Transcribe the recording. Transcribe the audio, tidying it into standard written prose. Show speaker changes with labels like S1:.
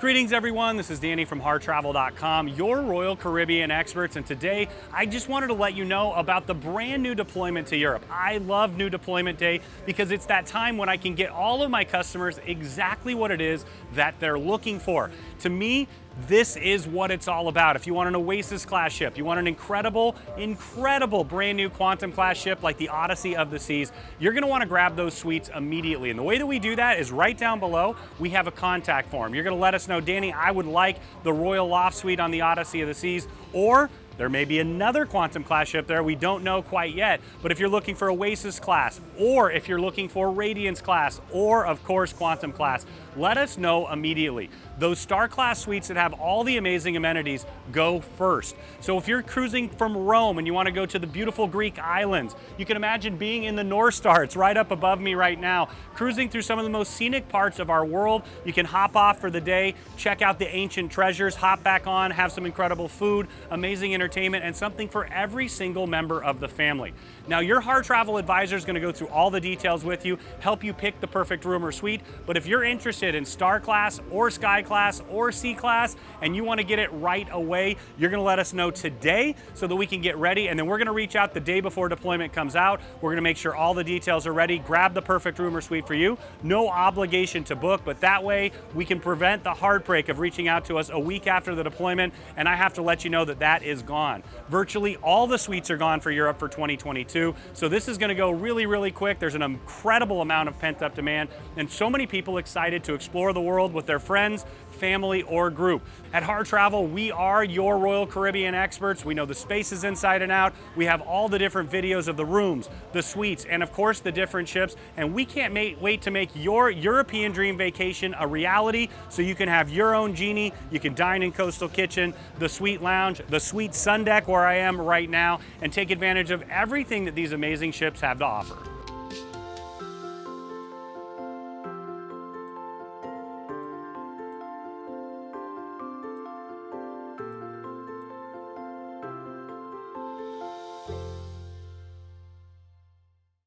S1: Greetings everyone, this is Danny from HarrTravel.com, your Royal Caribbean experts, and today I just wanted to let you know about the brand new deployment to Europe. I love New Deployment Day because it's that time when I can get all of my customers exactly what it is that they're looking for. To me, this is what it's all about. If you want an Oasis class ship, you want an incredible brand new Quantum class ship like the Odyssey of the Seas, you're gonna wanna grab those suites immediately. And the way that we do that is right down below, we have a contact form. You're gonna let us know, Danny, I would like the Royal Loft suite on the Odyssey of the Seas, or there may be another Quantum class ship there, we don't know quite yet. But if you're looking for Oasis class, or if you're looking for Radiance class, or of course Quantum class, let us know immediately. Those Star class suites that have all the amazing amenities go first. So if you're cruising from Rome and you want to go to the beautiful Greek islands, you can imagine being in the North Star. It's right up above me right now, cruising through some of the most scenic parts of our world. You can hop off for the day, check out the ancient treasures, hop back on, have some incredible food, amazing entertainment, and something for every single member of the family. Now, your Harr Travel advisor is going to go through all the details with you, help you pick the perfect room or suite. But if you're interested in Star class or Sky class or C class and you want to get it right away, you're going to let us know today so that we can get ready, and then we're going to reach out the day before deployment comes out. We're going to make sure all the details are ready, grab the perfect room or suite for you. No obligation to book, but that way we can prevent the heartbreak of reaching out to us a week after the deployment, and I have to let you know that that is gone. Virtually all the suites are gone for Europe for 2022, so this is going to go really quick. There's an incredible amount of pent-up demand and so many people excited to explore the world with their friends, family, or group. At Harr Travel, we are your Royal Caribbean experts. We know the spaces inside and out. We have all the different videos of the rooms, the suites, and of course the different ships, and we can't wait to make your European dream vacation a reality so you can have your own genie, you can dine in Coastal Kitchen, the suite lounge, the suite sun deck where I am right now, and take advantage of everything that these amazing ships have to offer.